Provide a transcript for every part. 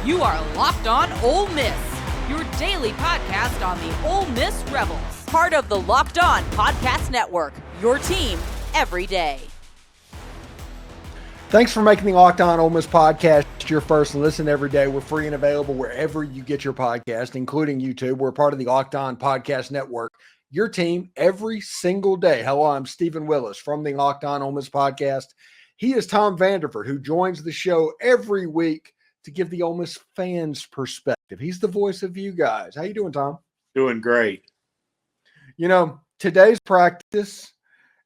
You are Locked On Ole Miss, your daily podcast on the Ole Miss Rebels. Part of the Locked On Podcast Network, your team every day. Thanks for making the Locked On Ole Miss Podcast your first listen every day. We're free and available wherever you get your podcast, including YouTube. We're part of the Locked On Podcast Network, your team every single day. Hello, I'm Stephen Willis from the Locked On Ole Miss Podcast. He is Tom Vanderford, who joins the show every week to give the Ole Miss fans perspective. He's the voice of you guys. How you doing, Tom? Doing great. You know, today's practice,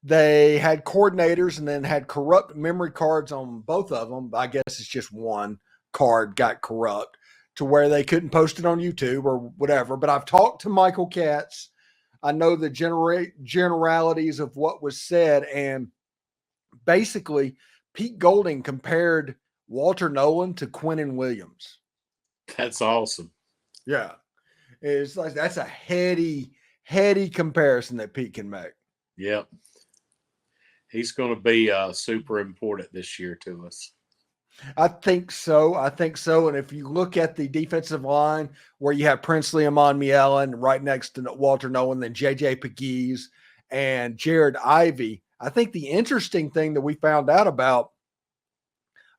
they had coordinators and then had corrupt memory cards on both of them. I guess it's just one card got corrupt to where they couldn't post it on YouTube or whatever. But I've talked to Michael Katz. I know the generalities of what was said. And basically, Pete Golding compared Walter Nolan to Quinnen Williams. That's awesome. Yeah. It's like that's a heady comparison that Pete can make. Yep. He's going to be super important this year to us. I think so. And if you look at the defensive line where you have Princely Amon-Mielen right next to Walter Nolan, then J.J. Pegues and Jared Ivey, I think the interesting thing that we found out about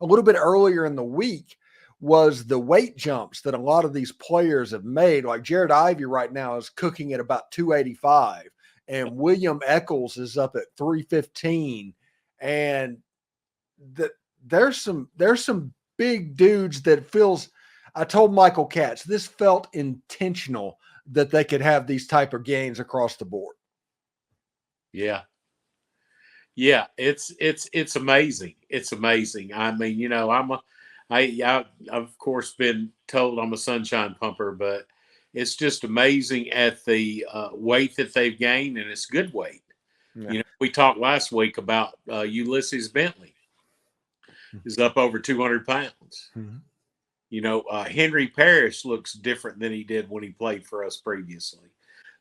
a little bit earlier in the week was the weight jumps that a lot of these players have made. Like Jared Ivey right now is cooking at about 285, and William Eccles is up at 315. And there's some big dudes that feels. I told Michael Katz this felt intentional that they could have these type of gains across the board. Yeah, it's amazing. It's amazing. I mean, you know, I've of course been told I'm a sunshine pumper, but it's just amazing at the weight that they've gained, and it's good weight. Yeah. You know, we talked last week about Ulysses Bentley is up over 200 pounds. Mm-hmm. You know, Henry Parrish looks different than he did when he played for us previously.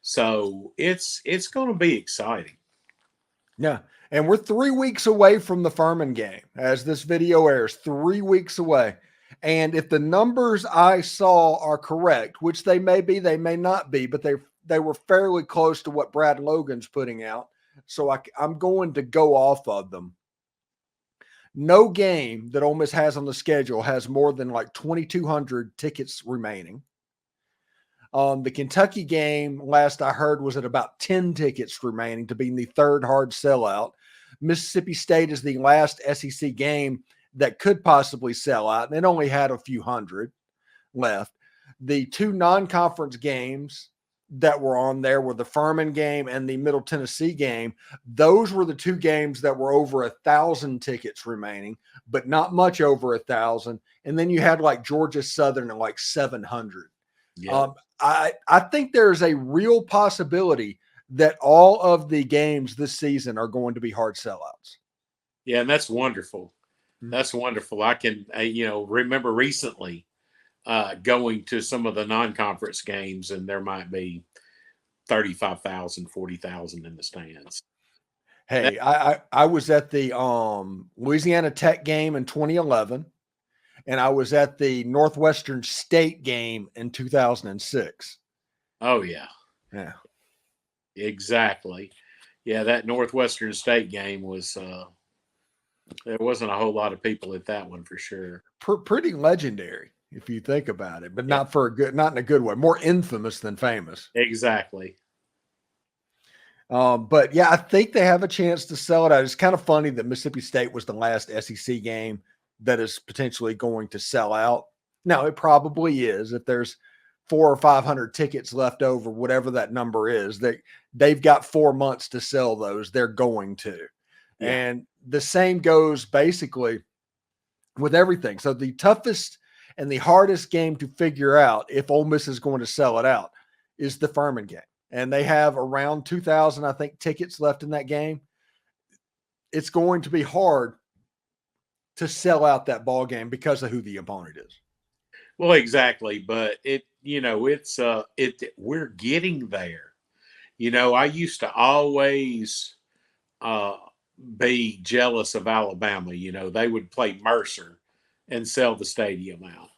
So it's going to be exciting. Yeah. And we're 3 weeks away from the Furman game as this video airs, 3 weeks away. And if the numbers I saw are correct, which they may be, they may not be, but they were fairly close to what Brad Logan's putting out. So I'm going to go off of them. No game that Ole Miss has on the schedule has more than like 2,200 tickets remaining. The Kentucky game, last I heard, was at about 10 tickets remaining to being the third hard sellout. Mississippi State is the last SEC game that could possibly sell out, and it only had a few hundred left. The two non-conference games that were on there were the Furman game and the Middle Tennessee game. Those were the two games that were over 1,000 tickets remaining, but not much over 1,000. And then you had like Georgia Southern at like 700. Yeah. I think there's a real possibility that all of the games this season are going to be hard sellouts. Yeah, and that's wonderful. Mm-hmm. That's wonderful. I can, remember recently going to some of the non-conference games, and there might be 35,000, 40,000 in the stands. Hey, I was at the Louisiana Tech game in 2011. And I was at the Northwestern State game in 2006. Oh, yeah. Yeah. Exactly. Yeah, that Northwestern State game was there wasn't a whole lot of people at that one for sure. Pretty legendary if you think about it, but not in a good way. More infamous than famous. Exactly. But yeah, I think they have a chance to sell it out. It's kind of funny that Mississippi State was the last SEC game that is potentially going to sell out. Now, it probably is. If there's 400 or 500 tickets left over, whatever that number is, they've got 4 months to sell those. They're going to. Yeah. And the same goes basically with everything. So the toughest and the hardest game to figure out if Ole Miss is going to sell it out is the Furman game. And they have around 2,000, I think, tickets left in that game. It's going to be hard to sell out that ball game because of who the opponent is. Well, exactly. But we're getting there. You know, I used to always be jealous of Alabama. You know, they would play Mercer and sell the stadium out.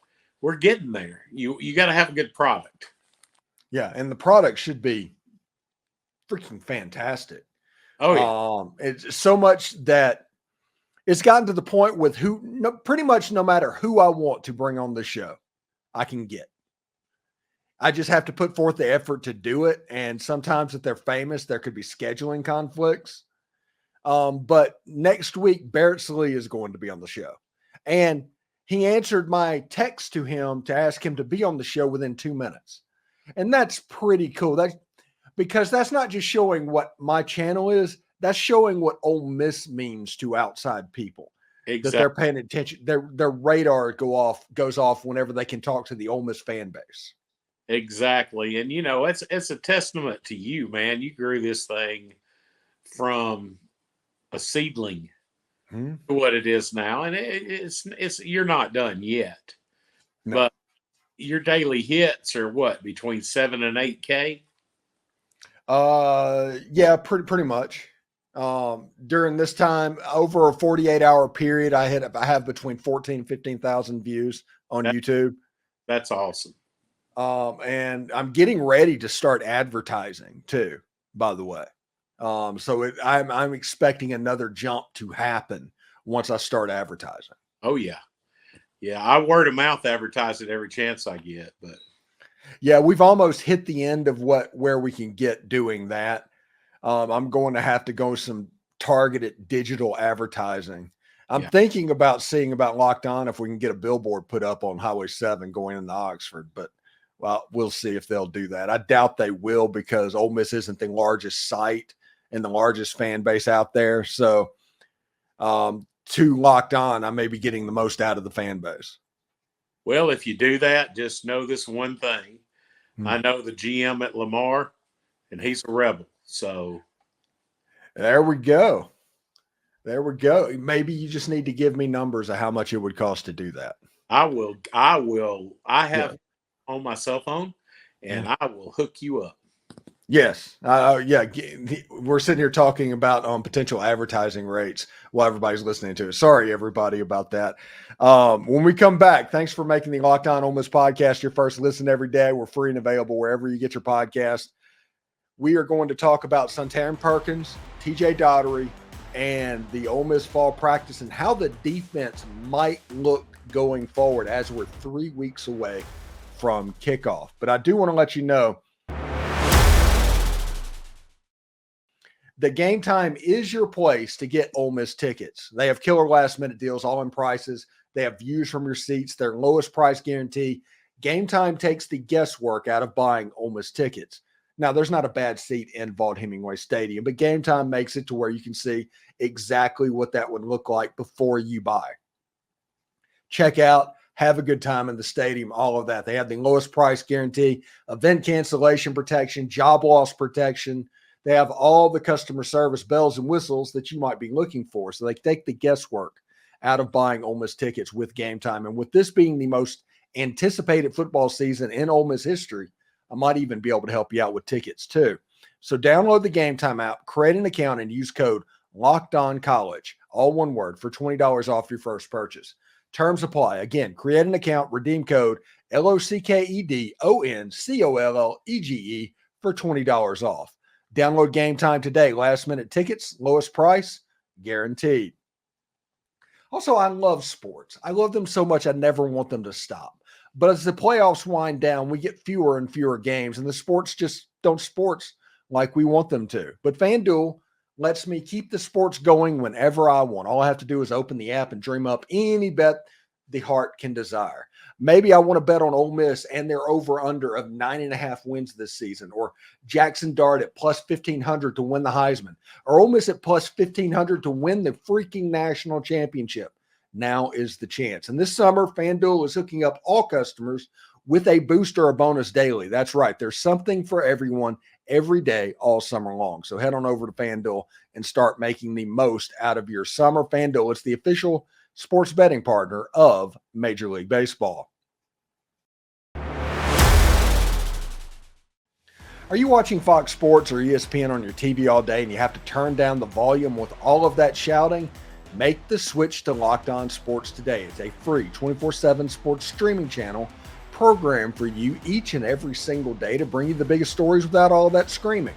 we're getting there. You got to have a good product. Yeah, and the product should be freaking fantastic. Oh yeah. It's so much that it's gotten to the point with pretty much no matter who I want to bring on the show, I can get. I just have to put forth the effort to do it. And sometimes if they're famous, there could be scheduling conflicts. But next week, Barrett Salee is going to be on the show. And he answered my text to him to ask him to be on the show within 2 minutes. And that's pretty cool. Because that's not just showing what my channel is. That's showing what Ole Miss means to outside people. Exactly. That they're paying attention. Their radar goes off whenever they can talk to the Ole Miss fan base. Exactly. And, it's a testament to you, man. You grew this thing from a seedling to what it is now. And it's you're not done yet. No. But your daily hits are what, between 7 and 8K? Yeah, pretty much. During this time, over a 48-hour period, I have between 14 and 15,000 views on YouTube. That's awesome. And I'm getting ready to start advertising too, by the way. So I'm expecting another jump to happen once I start advertising. Oh yeah. Yeah. I word of mouth advertise it every chance I get, but yeah, we've almost hit the end of where we can get doing that. I'm going to have to go some targeted digital advertising. I'm thinking about seeing about Locked On if we can get a billboard put up on Highway 7 going into Oxford, but well, we'll see if they'll do that. I doubt they will because Ole Miss isn't the largest site and the largest fan base out there. So to Locked On, I may be getting the most out of the fan base. Well, if you do that, just know this one thing. I know the GM at Lamar, and he's a Rebel. So there we go. There we go. Maybe you just need to give me numbers of how much it would cost to do that. I will. I have on my cell phone, and I will hook you up. Yes. We're sitting here talking about potential advertising rates while everybody's listening to it. Sorry, everybody, about that. When we come back, thanks for making the Locked On Ole Miss podcast your first listen every day. We're free and available wherever you get your podcast. We are going to talk about Suntarine Perkins, TJ Daugherty, and the Ole Miss fall practice and how the defense might look going forward as we're 3 weeks away from kickoff. But I do want to let you know the Game Time is your place to get Ole Miss tickets. They have killer last-minute deals, all in prices. They have views from your seats, their lowest price guarantee. Game Time takes the guesswork out of buying Ole Miss tickets. Now, there's not a bad seat in Vaught-Hemingway Stadium, but Game Time makes it to where you can see exactly what that would look like before you buy. Check out, have a good time in the stadium, all of that. They have the lowest price guarantee, event cancellation protection, job loss protection. They have all the customer service bells and whistles that you might be looking for. So they take the guesswork out of buying Ole Miss tickets with Game Time. And with this being the most anticipated football season in Ole Miss history, I might even be able to help you out with tickets too. So download the Game Time app, create an account, and use code LOCKEDONCollege, all one word, for $20 off your first purchase. Terms apply. Again, create an account, redeem code LOCKEDONCOLLEGE for $20 off. Download Game Time today. Last minute tickets, lowest price, guaranteed. Also, I love sports. I love them so much I never want them to stop. But as the playoffs wind down, we get fewer and fewer games, and the sports just don't sports like we want them to. But FanDuel lets me keep the sports going whenever I want. All I have to do is open the app and dream up any bet the heart can desire. Maybe I want to bet on Ole Miss and their over-under of 9.5 wins this season, or Jackson Dart at plus 1,500 to win the Heisman, or Ole Miss at plus 1,500 to win the freaking national championship. Now is the chance. And this summer, FanDuel is hooking up all customers with a booster or bonus daily. That's right. There's something for everyone every day, all summer long. So head on over to FanDuel and start making the most out of your summer. FanDuel is the official sports betting partner of Major League Baseball. Are you watching Fox Sports or ESPN on your TV all day and you have to turn down the volume with all of that shouting? Make the switch to Locked On Sports today. It's a free 24/7 sports streaming channel program for you each and every single day to bring you the biggest stories without all that screaming.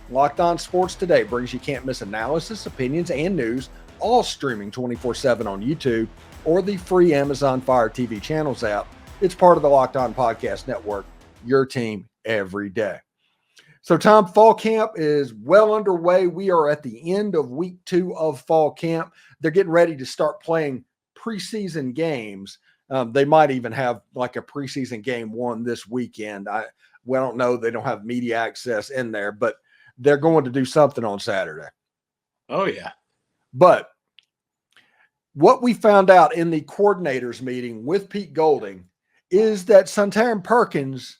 Locked On Sports today brings you can't miss analysis, opinions, and news, all streaming 24/7 on YouTube or the free Amazon Fire TV channels app. It's part of the Locked On Podcast Network, your team every day. So, Tom, fall camp is well underway. We are at the end of week 2 of fall camp. They're getting ready to start playing preseason games. They might even have like a preseason game 1 this weekend. We don't know. They don't have media access in there, but they're going to do something on Saturday. Oh, yeah. But what we found out in the coordinators meeting with Pete Golding is that Santarin Perkins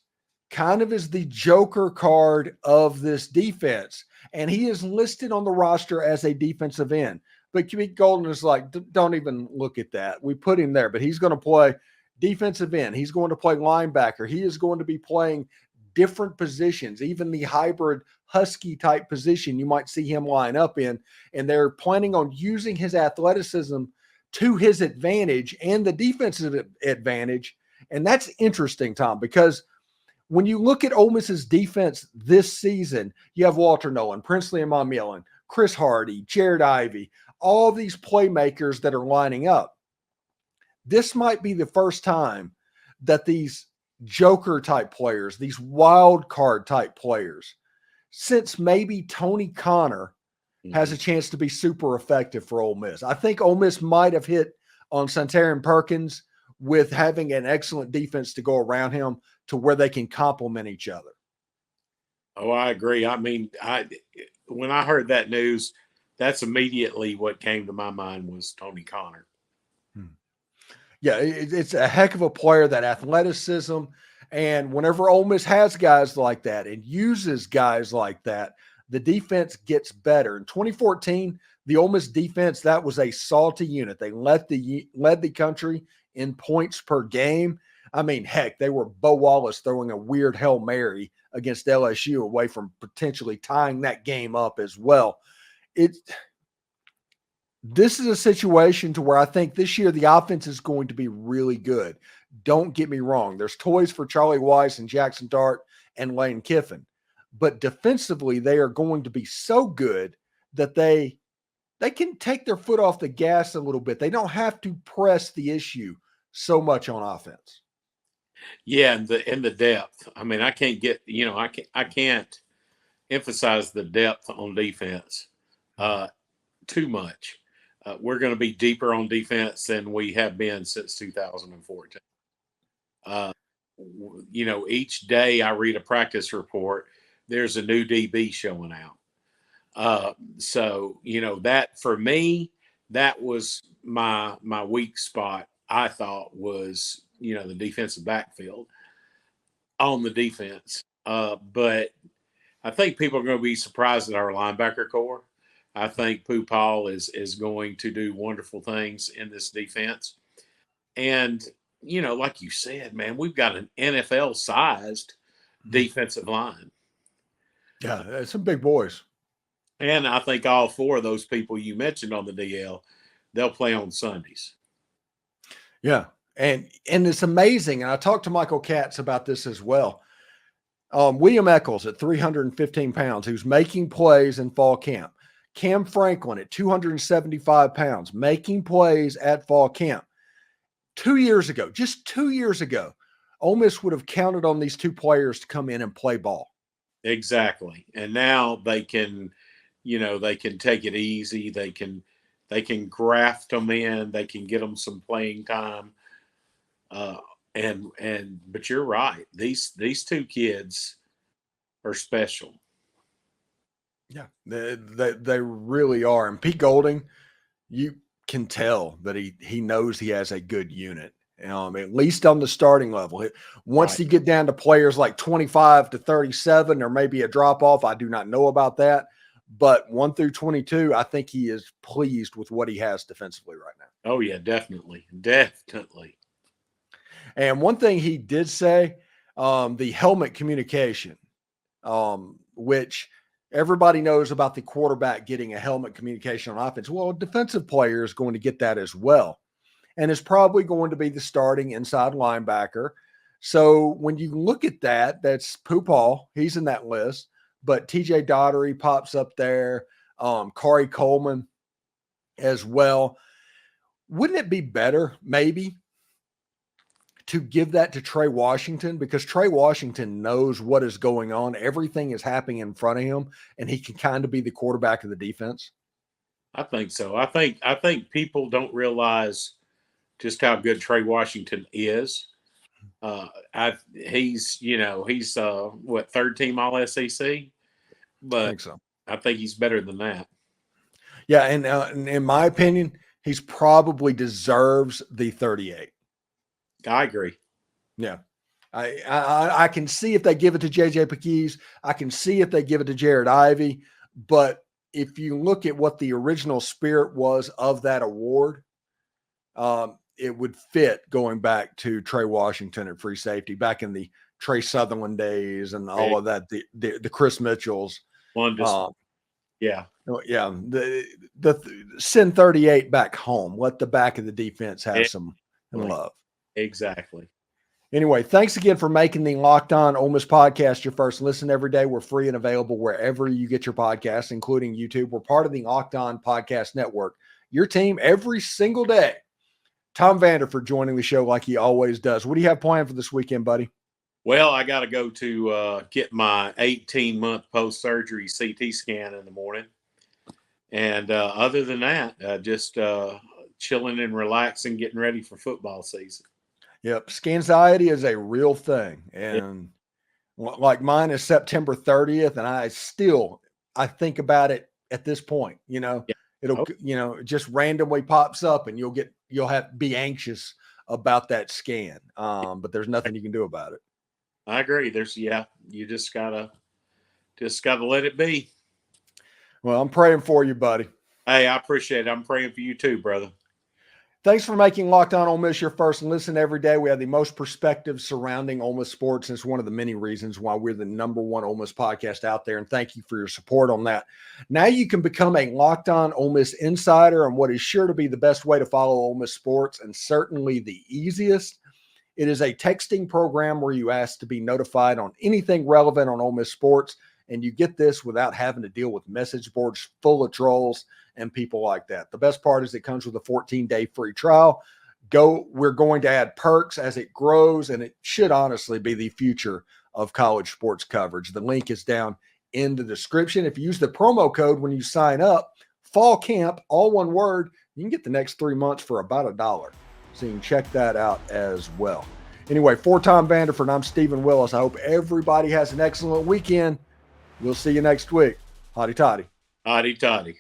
kind of is the joker card of this defense. And he is listed on the roster as a defensive end. But Pete Golding is like, don't even look at that. We put him there, but he's going to play defensive end. He's going to play linebacker. He is going to be playing different positions, even the hybrid Husky type position you might see him line up in. And they're planning on using his athleticism to his advantage and the defensive advantage. And that's interesting, Tom, because when you look at Ole Miss's defense this season, you have Walter Nolan, Princely and Monmillan, Chris Hardy, Jared Ivey, all these playmakers that are lining up. This might be the first time that these joker type players, these wild card type players, since maybe Tony Connor has a chance to be super effective for Ole Miss. I think Ole Miss might have hit on Santarin Perkins with having an excellent defense to go around him to where they can complement each other. Oh, I agree. I mean, when I heard that news, that's immediately what came to my mind was Tony Connor. Yeah, it's a heck of a player, that athleticism. And whenever Ole Miss has guys like that and uses guys like that, the defense gets better. In 2014, the Ole Miss defense, that was a salty unit. They led the country in points per game. I mean, heck, they were Bo Wallace throwing a weird Hail Mary against LSU away from potentially tying that game up as well. This is a situation to where I think this year the offense is going to be really good. Don't get me wrong. There's toys for Charlie Weiss and Jackson Dart and Lane Kiffin. But defensively, they are going to be so good that they can take their foot off the gas a little bit. They don't have to press the issue so much on offense. Yeah, and the depth. I mean, I can't emphasize the depth on defense too much. We're going to be deeper on defense than we have been since 2014. Each day I read a practice report, there's a new DB showing out. So that for me, that was my weak spot. I thought was, the defensive backfield on the defense. But I think people are going to be surprised at our linebacker core. I think Pooh Paul is going to do wonderful things in this defense. And, like you said, man, we've got an NFL-sized defensive line. Yeah, some big boys. And I think all 4 of those people you mentioned on the DL, they'll play on Sundays. Yeah, and it's amazing. And I talked to Michael Katz about this as well. William Eccles at 315 pounds, who's making plays in fall camp. Cam Franklin at 275 pounds, making plays at fall camp. 2 years ago, just 2 years ago, Ole Miss would have counted on these 2 players to come in and play ball. Exactly. And now they can, they can take it easy. They can graft them in. They can get them some playing time. But you're right. These 2 kids are special. Yeah, they really are. And Pete Golding, you can tell that he knows he has a good unit, at least on the starting level. Once you get down to players like 25 to 37, there may be a drop-off. I do not know about that. But 1 through 22, I think he is pleased with what he has defensively right now. Oh, yeah, definitely. Definitely. And one thing he did say, the helmet communication, which Everybody knows about the quarterback getting a helmet communication on offense. Well, a defensive player is going to get that as well, and is probably going to be the starting inside linebacker. So when you look at that, that's Poopaw. He's in that list, but TJ Daugherty pops up there. Corey Coleman as well. Wouldn't it be better maybe to give that to Trey Washington, because Trey Washington knows what is going on. Everything is happening in front of him, and he can kind of be the quarterback of the defense? I think so. I think people don't realize just how good Trey Washington is. He's what, third team All SEC, but I think so. I think he's better than that. Yeah, and in my opinion, he's probably deserves the 38. I agree. Yeah. I can see if they give it to JJ Pegues. I can see if they give it to Jared Ivey. But if you look at what the original spirit was of that award, it would fit going back to Trey Washington at free safety back in the Trey Sutherland days and all of that, the Chris Mitchells. Yeah. Send 38 back home. Let the back of the defense have some love. Exactly. Anyway, thanks again for making the Locked On Ole Miss podcast your first listen every day. We're free and available wherever you get your podcasts, including YouTube. We're part of the Locked On Podcast Network, your team every single day. Tom Vanderford joining the show like he always does. What do you have planned for this weekend, buddy? Well, I got to go to get my 18-month post-surgery CT scan in the morning. And other than that, just chilling and relaxing, getting ready for football season. Yep. Scanxiety is a real thing. And like mine is September 30th. And I think about it at this point, it'll, just randomly pops up and you'll be anxious about that scan. But there's nothing you can do about it. I agree. You just gotta let it be. Well, I'm praying for you, buddy. Hey, I appreciate it. I'm praying for you too, brother. Thanks for making Locked On Ole Miss your first listen every day. We have the most perspective surrounding Ole Miss sports, and it's one of the many reasons why we're the number one Ole Miss podcast out there, and thank you for your support on that. Now you can become a Locked On Ole Miss insider on what is sure to be the best way to follow Ole Miss sports, and certainly the easiest. It is a texting program where you ask to be notified on anything relevant on Ole Miss sports, and you get this without having to deal with message boards full of trolls and people like that. The best part is it comes with a 14-day free trial. We're going to add perks as it grows, and it should honestly be the future of college sports coverage. The link is down in the description. If you use the promo code when you sign up, Fall Camp, all one word, you can get the next 3 months for about $1. So you can check that out as well. Anyway, for Tom Vanderford, I'm Stephen Willis. I hope everybody has an excellent weekend. We'll see you next week. Hotty toddy. Hotty toddy.